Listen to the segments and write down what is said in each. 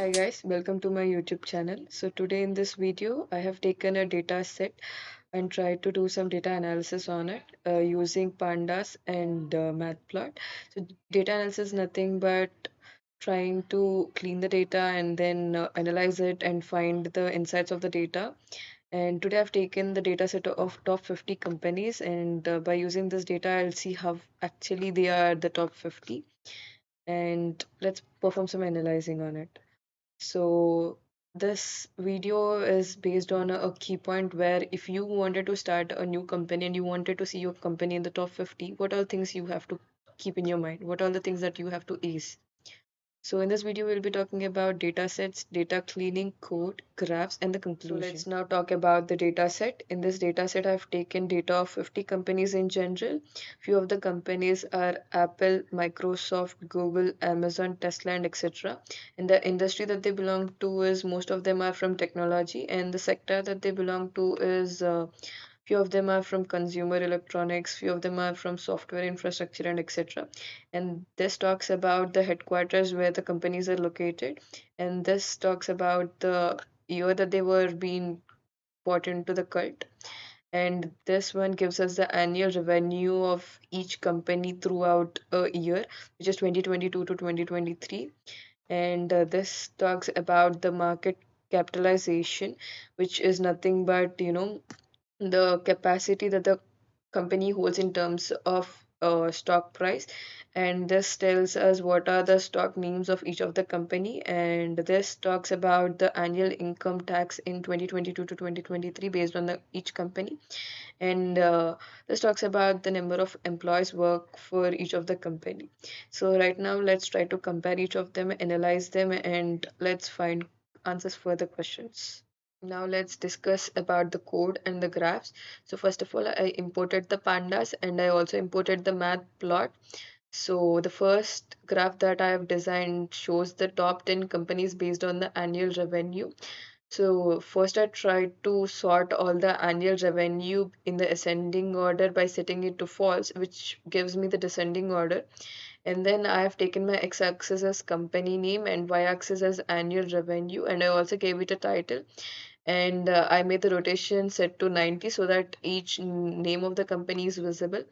Hi guys, welcome to my YouTube channel. So today in this video, I have taken a data set and tried to do some data analysis on it using pandas and matplot. So data analysis is nothing but trying to clean the data and then analyze it and find the insights of the data. And today I've taken the data set of top 50 companies, and by using this data, I'll see how actually they are the top 50. And let's perform some analyzing on it. So this video is based on a key point where if you wanted to start a new company and you wanted to see your company in the top 50, what are things you have to keep in your mind? What are the things that you have to ace? So in this video, we'll be talking about data sets, data cleaning, code, graphs, and the conclusion. So let's now talk about the data set. In this data set, I've taken data of 50 companies in general. Few of the companies are Apple, Microsoft, Google, Amazon, Tesla, and etc. And the industry that they belong to is most of them are from technology, and the sector that they belong to is few of them are from consumer electronics, few of them are from software infrastructure and etc. And this talks about the headquarters where the companies are located, and this talks about the year that they were being bought into the cult. And this one gives us the annual revenue of each company throughout a year, which is 2022 to 2023. And this talks about the market capitalization, which is nothing but the capacity that the company holds in terms of stock price. And this tells us what are the stock names of each of the company, and this talks about the annual income tax in 2022 to 2023 based on each company. And this talks about the number of employees work for each of the company. So right now let's try to compare each of them, analyze them, and let's find answers for the questions. Now let's discuss about the code and the graphs. So first of all, I imported the pandas and I also imported the math plot. So the first graph that I have designed shows the top 10 companies based on the annual revenue. So first I tried to sort all the annual revenue in the ascending order by setting it to false, which gives me the descending order. And then I have taken my x-axis as company name and y-axis as annual revenue, and I also gave it a title. And I made the rotation set to 90 so that each name of the company is visible.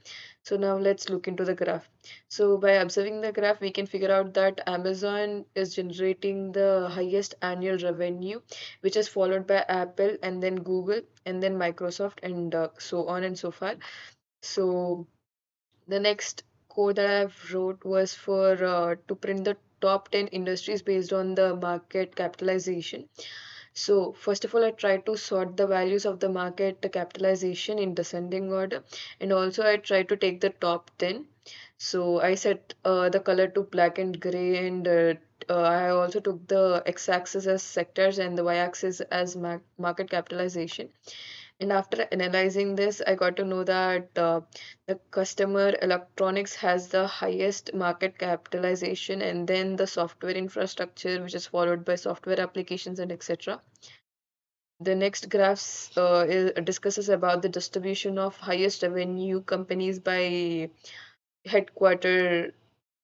So now let's look into the graph. So by observing the graph, we can figure out that Amazon is generating the highest annual revenue, which is followed by Apple and then Google and then Microsoft and so on and so forth. So the next code that I've wrote was for to print the top 10 industries based on the market capitalization. So first of all, I tried to sort the values of the market capitalization in descending order, and also I tried to take the top 10. So I set the color to black and gray, and I also took the x-axis as sectors and the y-axis as market capitalization. And after analyzing this, I got to know that the customer electronics has the highest market capitalization, and then the software infrastructure, which is followed by software applications and etc. The next graphs discusses about the distribution of highest revenue companies by headquarter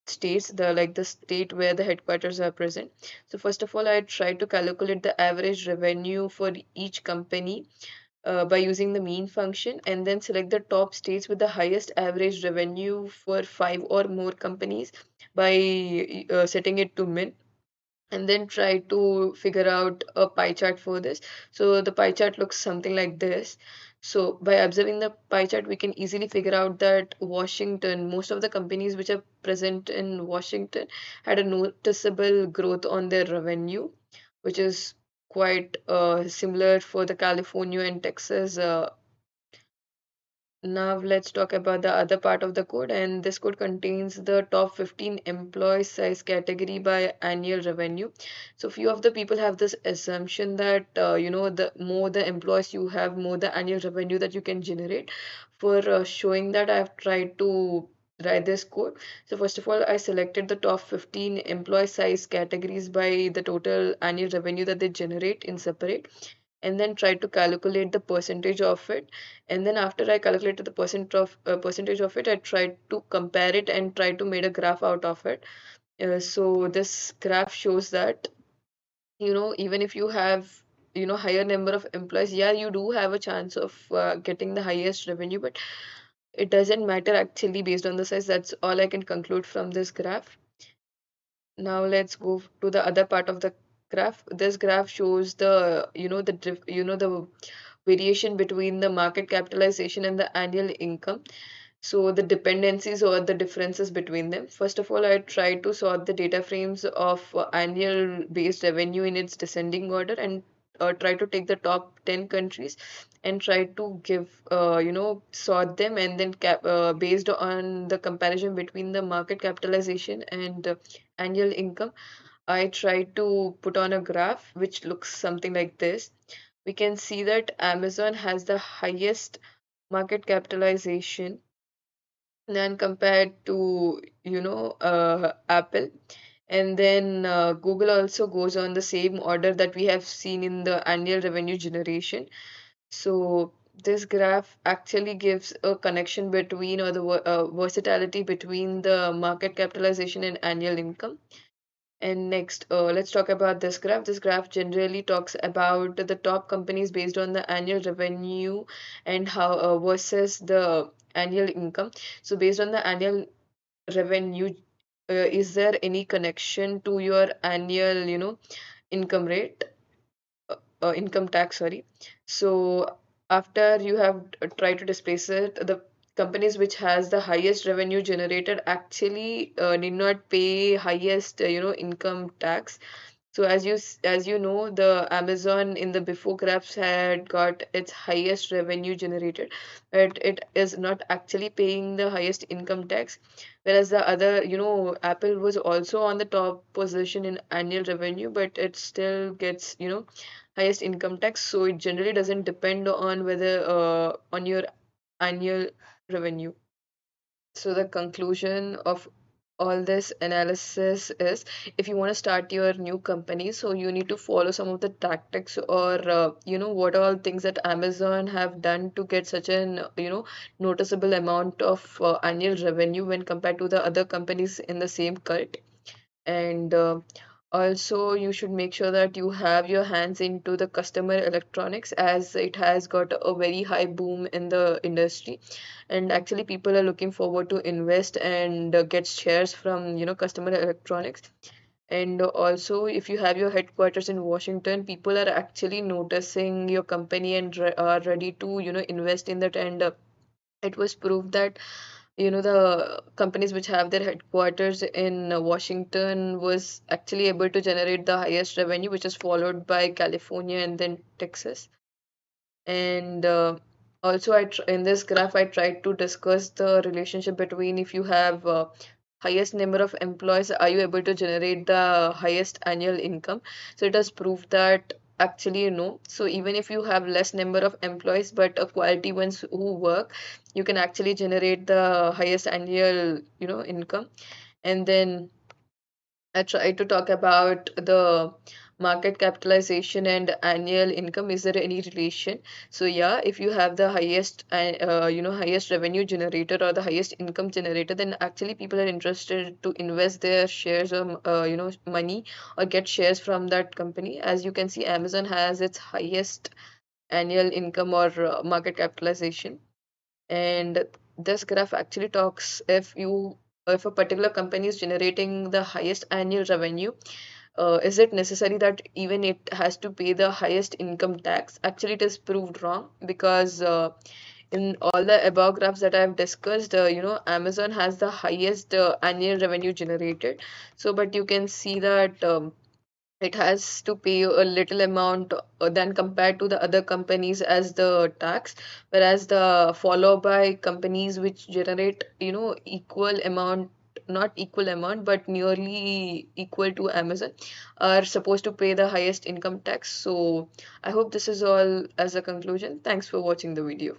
states, the state where the headquarters are present. So first of all, I tried to calculate the average revenue for each company by using the mean function, and then select the top states with the highest average revenue for five or more companies by setting it to min, and then try to figure out a pie chart for this. So the pie chart looks something like this. So by observing the pie chart, we can easily figure out that Washington, most of the companies which are present in Washington had a noticeable growth on their revenue, which is quite similar for the California and Texas. Now let's talk about the other part of the code, and this code contains the top 15 employee size category by annual revenue. So few of the people have this assumption that the more the employees you have, more the annual revenue that you can generate. For showing that, I have tried to write this code. So first of all, I selected the top 15 employee size categories by the total annual revenue that they generate in separate, and then try to calculate the percentage of it. And then after I calculated the percentage of it, I tried to compare it and try to make a graph out of it. So this graph shows that even if you have higher number of employees, yeah, you do have a chance of getting the highest revenue, but it doesn't matter actually based on the size. That's all I can conclude from this graph. Now let's go to the other part of the graph. This graph shows the the variation between the market capitalization and the annual income. So the dependencies or the differences between them. First of all, I try to sort the data frames of annual based revenue in its descending order, and try to take the top 10 countries and try to give sort them, and then based on the comparison between the market capitalization and annual income, I try to put on a graph which looks something like this. We can see that Amazon has the highest market capitalization than compared to Apple, and then Google also goes on the same order that we have seen in the annual revenue generation. So this graph actually gives a connection between, or the versatility between the market capitalization and annual income. And next, let's talk about this graph. This graph generally talks about the top companies based on the annual revenue and how versus the annual income. So based on the annual revenue, is there any connection to your annual, income rate? Income tax, sorry. So after you have tried to displace it, the companies which has the highest revenue generated actually need not pay highest income tax. So as you know, the Amazon in the before graphs had got its highest revenue generated, but it is not actually paying the highest income tax. Whereas the other, Apple was also on the top position in annual revenue, but it still gets, highest income tax. So it generally doesn't depend on whether on your annual revenue. So the conclusion of all this analysis is, if you want to start your new company, so you need to follow some of the tactics, or what all things that Amazon have done to get such an noticeable amount of annual revenue when compared to the other companies in the same cult. And also you should make sure that you have your hands into the customer electronics, as it has got a very high boom in the industry, and actually people are looking forward to invest and get shares from customer electronics. And also, if you have your headquarters in Washington, people are actually noticing your company and are ready to invest in that. And it was proved that the companies which have their headquarters in Washington was actually able to generate the highest revenue, which is followed by California and then Texas. And also, in this graph, I tried to discuss the relationship between, if you have highest number of employees, are you able to generate the highest annual income? So it has proved that actually, so even if you have less number of employees but a quality ones who work, you can actually generate the highest annual income. And then I try to talk about the market capitalization and annual income. Is there any relation? So yeah, if you have the highest, highest revenue generator or the highest income generator, then actually people are interested to invest their shares or money, or get shares from that company. As you can see, Amazon has its highest annual income or market capitalization. And this graph actually talks, if a particular company is generating the highest annual revenue, is it necessary that even it has to pay the highest income tax? Actually, it is proved wrong, because in all the above graphs that I have discussed, Amazon has the highest annual revenue generated. So but you can see that it has to pay a little amount than compared to the other companies as the tax, whereas the followed by companies which generate equal amount, not equal amount but nearly equal to Amazon, are supposed to pay the highest income tax. So I hope this is all as a conclusion. Thanks for watching the video.